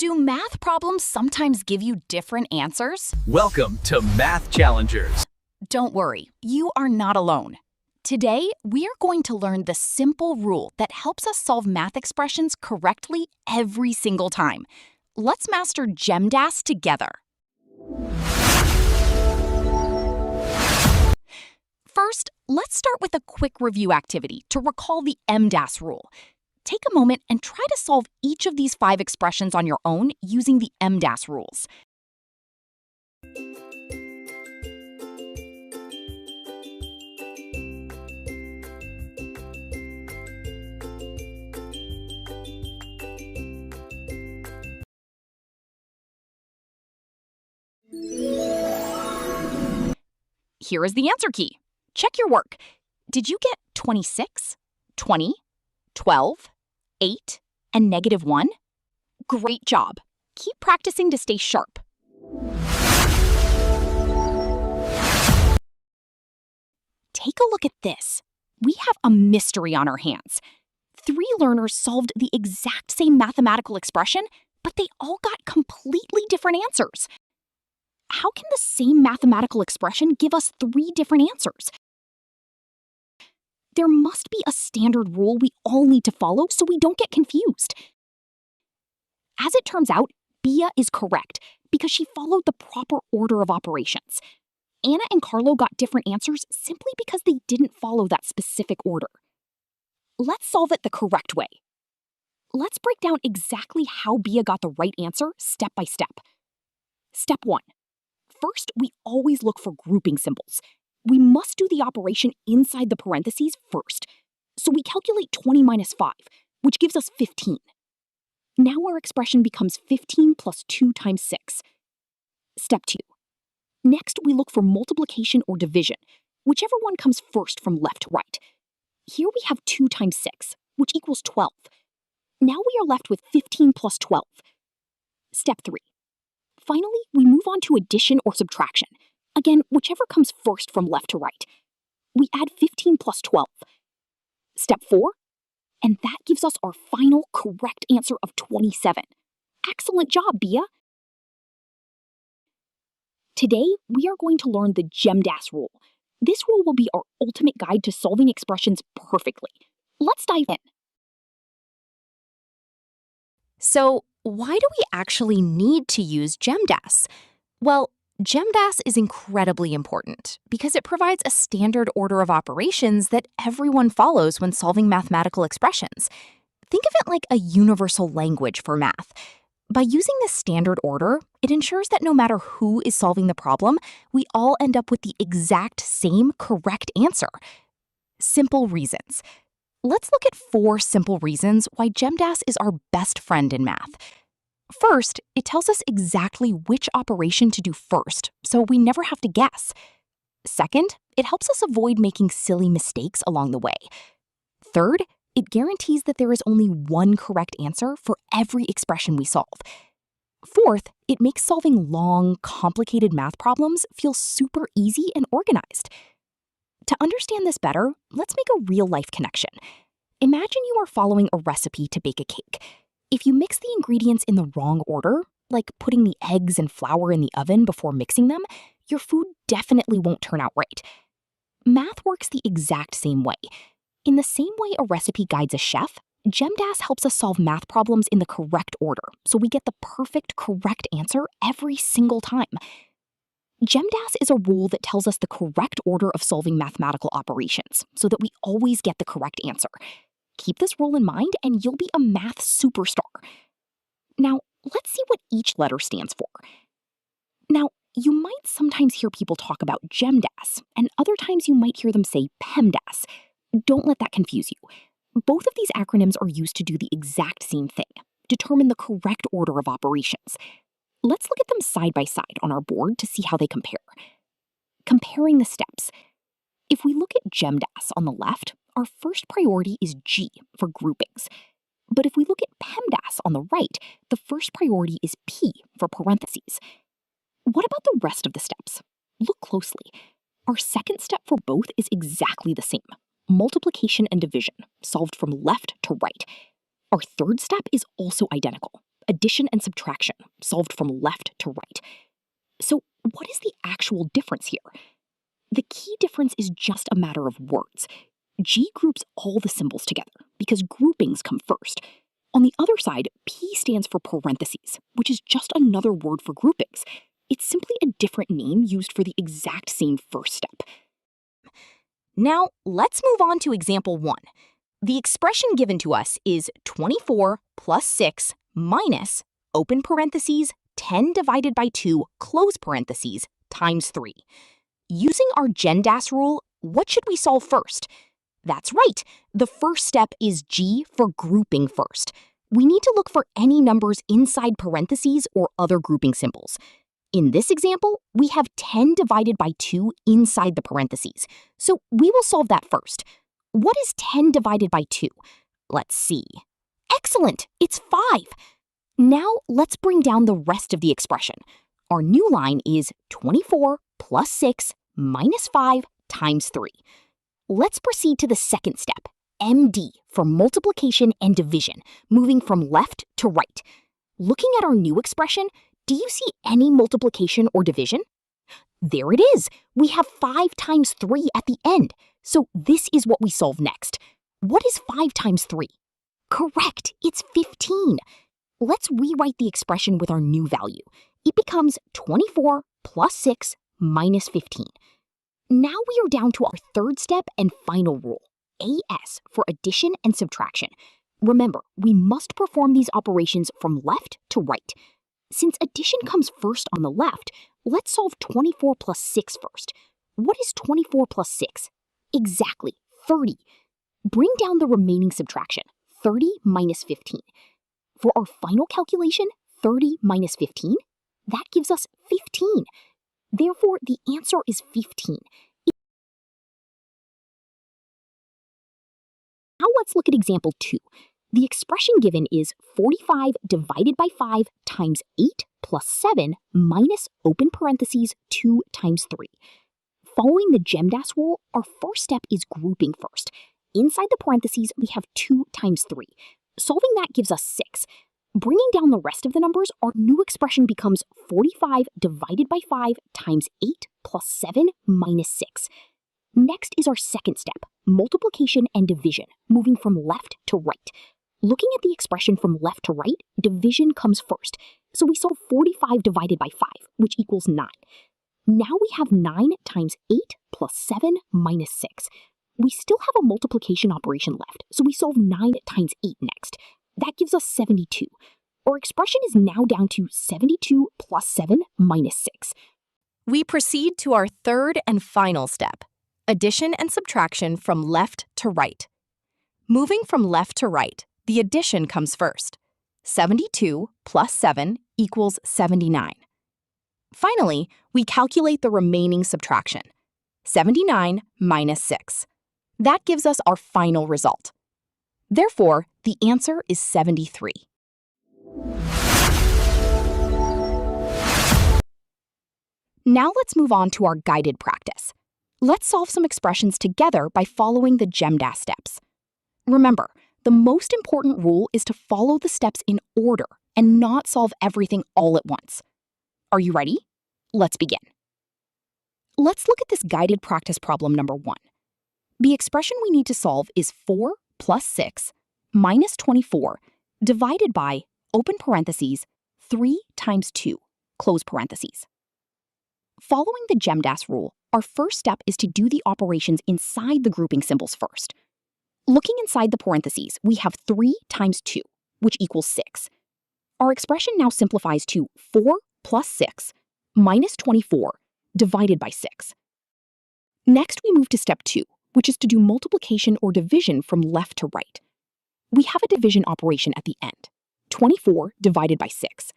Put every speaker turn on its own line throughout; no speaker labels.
Do math problems sometimes give you different answers?
Welcome to Math Challengers.
Don't worry, you are not alone. Today, we are going to learn the simple rule that helps us solve math expressions correctly every single time. Let's master GMDAS together. First, let's start with a quick review activity to recall the MDAS rule. Take a moment and try to solve each of these 5 expressions on your own using the MDAS rules. Here is the answer key. Check your work. Did you get 26, 20, 12, 8, and -1? Great job. Keep practicing to stay sharp. Take a look at this. We have a mystery on our hands. 3 learners solved the exact same mathematical expression, but they all got completely different answers. How can the same mathematical expression give us 3 different answers? There must be a standard rule we all need to follow so we don't get confused. As it turns out, Bia is correct because she followed the proper order of operations. Anna and Carlo got different answers simply because they didn't follow that specific order. Let's solve it the correct way. Let's break down exactly how Bia got the right answer step by step. Step 1. First, we always look for grouping symbols. We must do the operation inside the parentheses first. So we calculate 20 minus 5, which gives us 15. Now our expression becomes 15 plus 2 times 6. Step 2. Next, we look for multiplication or division, whichever one comes first from left to right. Here we have 2 times 6, which equals 12. Now we are left with 15 plus 12. Step 3. Finally, we move on to addition or subtraction. Again, whichever comes first from left to right. We add 15 plus 12. Step 4. And that gives us our final correct answer of 27. Excellent job, Bia! Today, we are going to learn the GMDAS rule. This rule will be our ultimate guide to solving expressions perfectly. Let's dive in.
So, why do we actually need to use GMDAS? Well, GMDAS is incredibly important because it provides a standard order of operations that everyone follows when solving mathematical expressions. Think of it like a universal language for math. By using this standard order, it ensures that no matter who is solving the problem, we all end up with the exact same correct answer. Simple reasons. Let's look at 4 simple reasons why GMDAS is our best friend in math. First, it tells us exactly which operation to do first, so we never have to guess. Second, it helps us avoid making silly mistakes along the way. Third, it guarantees that there is only one correct answer for every expression we solve. Fourth, it makes solving long, complicated math problems feel super easy and organized. To understand this better, let's make a real-life connection. Imagine you are following a recipe to bake a cake. If you mix the ingredients in the wrong order, like putting the eggs and flour in the oven before mixing them, your food definitely won't turn out right. Math works the exact same way. In the same way a recipe guides a chef, GMDAS helps us solve math problems in the correct order, so we get the perfect correct answer every single time. GMDAS is a rule that tells us the correct order of solving mathematical operations, so that we always get the correct answer. Keep this rule in mind and you'll be a math superstar. Now, let's see what each letter stands for. Now, you might sometimes hear people talk about GMDAS, and other times you might hear them say PEMDAS. Don't let that confuse you. Both of these acronyms are used to do the exact same thing, determine the correct order of operations. Let's look at them side by side on our board to see how they compare. Comparing the steps. If we look at GMDAS on the left, our first priority is G for groupings. But if we look at PEMDAS on the right, the first priority is P for parentheses. What about the rest of the steps? Look closely. Our second step for both is exactly the same. Multiplication and division, solved from left to right. Our third step is also identical.
addition and subtraction, solved from left to right. So what is the actual difference here? The key difference is just a matter of words. G groups all the symbols together because groupings come first. On the other side, P stands for parentheses, which is just another word for groupings. It's simply a different name used for the exact same first step.
Now, let's move on to example 1. The expression given to us is 24 plus 6 minus, open parentheses, 10 divided by 2, close parentheses, times 3. Using our GMDAS rule, what should we solve first? That's right. The first step is G for grouping first. We need to look for any numbers inside parentheses or other grouping symbols. In this example, we have 10 divided by 2 inside the parentheses, so we will solve that first. What is 10 divided by 2? Let's see. Excellent! It's 5. Now let's bring down the rest of the expression. Our new line is 24 plus 6 minus 5 times 3. Let's proceed to the second step, MD, for multiplication and division, moving from left to right. Looking at our new expression, do you see any multiplication or division? There it is! We have 5 times 3 at the end, so this is what we solve next. What is 5 times 3? Correct, it's 15. Let's rewrite the expression with our new value. It becomes 24 plus 6 minus 15. Now we are down to our third step and final rule, AS, for addition and subtraction. Remember, we must perform these operations from left to right. Since addition comes first on the left, let's solve 24 plus 6 first. What is 24 plus 6? Exactly, 30. Bring down the remaining subtraction, 30 minus 15. For our final calculation, 30 minus 15, that gives us 15. Therefore, the answer is 15. Now let's look at example 2. The expression given is 45 divided by 5 times 8 plus 7 minus, open parentheses, 2 times 3. Following the GMDAS rule, our first step is grouping first. Inside the parentheses, we have 2 times 3. Solving that gives us 6. Bringing down the rest of the numbers, our new expression becomes 45 divided by 5 times 8 plus 7 minus 6. Next is our second step, multiplication and division, moving from left to right. Looking at the expression from left to right, division comes first, so we solve 45 divided by 5, which equals 9. Now we have 9 times 8 plus 7 minus 6. We still have a multiplication operation left, so we solve 9 times 8 next. That gives us 72. Our expression is now down to 72 plus 7 minus 6. We proceed to our third and final step, addition and subtraction from left to right. Moving from left to right, the addition comes first. 72 plus 7 equals 79. Finally, we calculate the remaining subtraction, 79 minus 6. That gives us our final result. Therefore, the answer is 73. Now let's move on to our guided practice. Let's solve some expressions together by following the GMDAS steps. Remember, the most important rule is to follow the steps in order and not solve everything all at once. Are you ready? Let's begin. Let's look at this guided practice problem number 1. The expression we need to solve is 4 plus 6 minus 24 divided by, open parentheses, 3 times 2, close parentheses. Following the GMDAS rule, our first step is to do the operations inside the grouping symbols first. Looking inside the parentheses, we have 3 times 2, which equals 6. Our expression now simplifies to 4 plus 6 minus 24 divided by 6. Next, we move to step 2, which is to do multiplication or division from left to right. We have a division operation at the end, 24 divided by 6.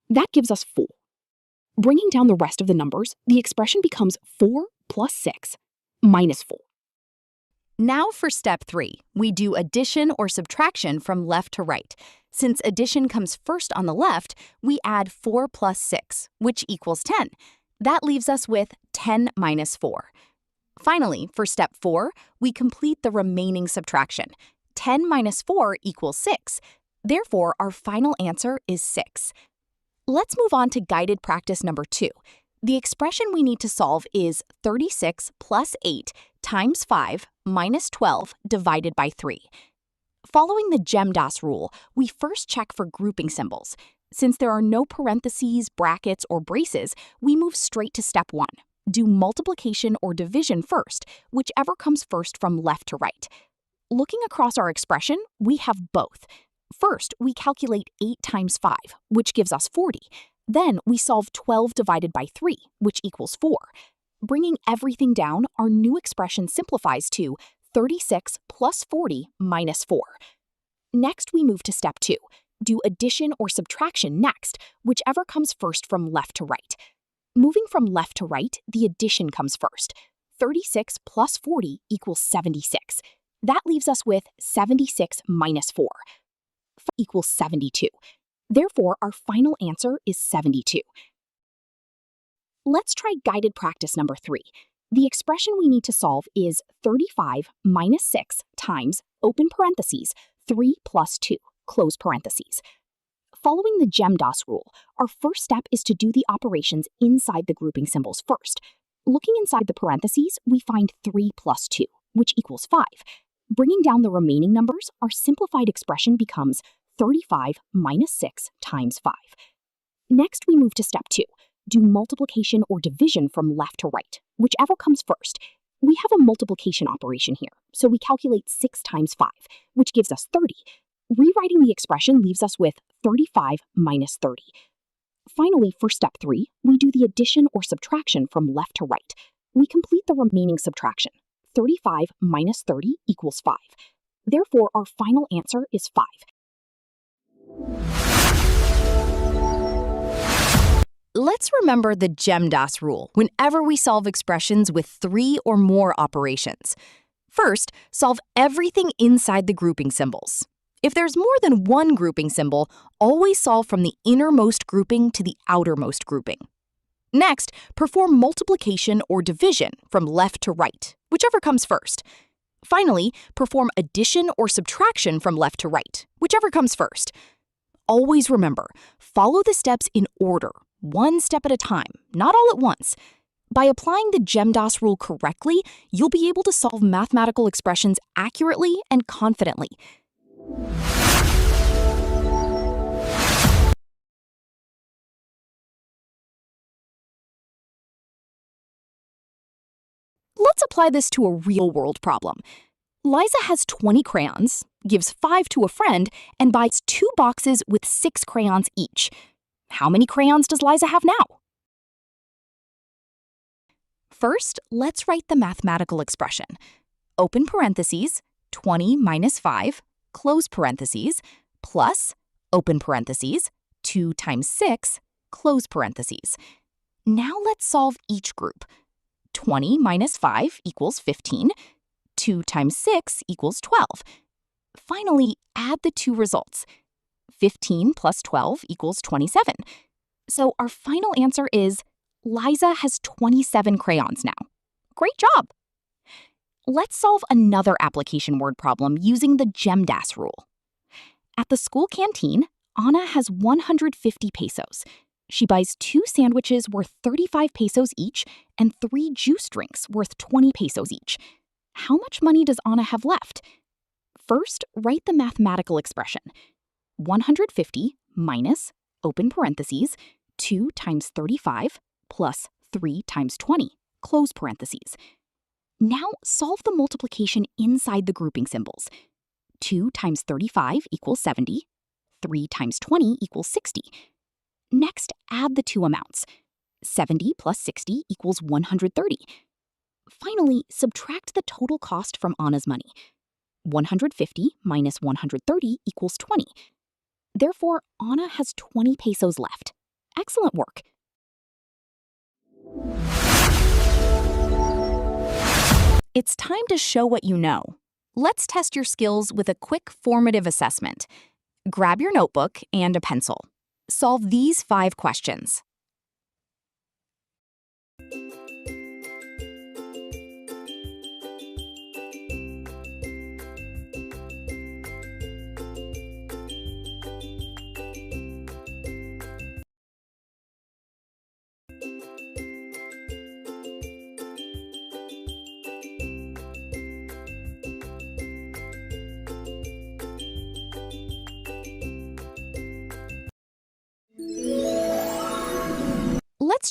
That gives us 4. Bringing down the rest of the numbers, the expression becomes 4 plus 6 minus 4. Now for step 3, we do addition or subtraction from left to right. Since addition comes first on the left, we add 4 plus 6, which equals 10. That leaves us with 10 minus 4. Finally, for step 4, we complete the remaining subtraction. 10 minus 4 equals 6. Therefore, our final answer is 6. Let's move on to guided practice number 2. The expression we need to solve is 36 plus 8 times 5 minus 12 divided by 3. Following the GMDAS rule, we first check for grouping symbols. Since there are no parentheses, brackets, or braces, we move straight to step 1. Do multiplication or division first, whichever comes first from left to right. Looking across our expression, we have both. First, we calculate 8 times 5, which gives us 40. Then we solve 12 divided by 3, which equals 4. Bringing everything down, our new expression simplifies to 36 plus 40 minus 4. Next, we move to step 2. Do addition or subtraction next, whichever comes first from left to right. Moving from left to right, the addition comes first. 36 plus 40 equals 76. That leaves us with 76 minus 4 equals 72. Therefore, our final answer is 72. Let's try guided practice number 3. The expression we need to solve is 35 minus 6 times, open parentheses, 3 plus 2, close parentheses. Following the GMDAS rule, our first step is to do the operations inside the grouping symbols first. Looking inside the parentheses, we find 3 plus 2, which equals 5. Bringing down the remaining numbers, our simplified expression becomes 35 minus 6 times 5. Next, we move to step 2. Do multiplication or division from left to right, whichever comes first. We have a multiplication operation here, so we calculate 6 times 5, which gives us 30. Rewriting the expression leaves us with 35 minus 30. Finally, for step 3, we do the addition or subtraction from left to right. We complete the remaining subtraction. 35 minus 30 equals 5. Therefore, our final answer is 5. Let's remember the GMDAS rule whenever we solve expressions with 3 or more operations. First, solve everything inside the grouping symbols. If there's more than one grouping symbol, always solve from the innermost grouping to the outermost grouping. Next, perform multiplication or division from left to right, whichever comes first. Finally, perform addition or subtraction from left to right, whichever comes first. Always remember, follow the steps in order, one step at a time, not all at once. By applying the GMDAS rule correctly, you'll be able to solve mathematical expressions accurately and confidently. Let's apply this to a real-world problem. Liza has 20 crayons, gives 5 to a friend, and buys 2 boxes with 6 crayons each. How many crayons does Liza have now? First, let's write the mathematical expression. Open parentheses, 20 minus 5, close parentheses, plus, open parentheses, 2 times 6, close parentheses. Now let's solve each group. 20 minus 5 equals 15. 2 times 6 equals 12. Finally, add the two results. 15 plus 12 equals 27. So our final answer is Liza has 27 crayons now. Great job! Let's solve another application word problem using the GMDAS rule. At the school canteen, Anna has 150 pesos. She buys 2 sandwiches worth 35 pesos each and 3 juice drinks worth 20 pesos each. How much money does Anna have left? First, write the mathematical expression. 150 minus, open parentheses, 2 times 35 plus 3 times 20, close parentheses. Now solve the multiplication inside the grouping symbols. 2 times 35 equals 70. 3 times 20 equals 60. Next, add the two amounts. 70 plus 60 equals 130. Finally, subtract the total cost from Anna's money. 150 minus 130 equals 20. Therefore, Anna has 20 pesos left. Excellent work. It's time to show what you know. Let's test your skills with a quick formative assessment. Grab your notebook and a pencil. Solve these 5 questions.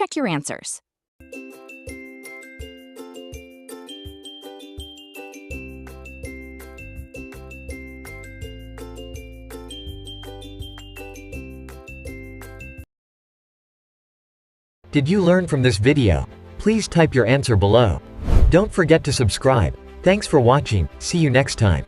check your answers.
Did you learn from this video? Please type your answer below. Don't forget to subscribe. Thanks for watching. See you next time.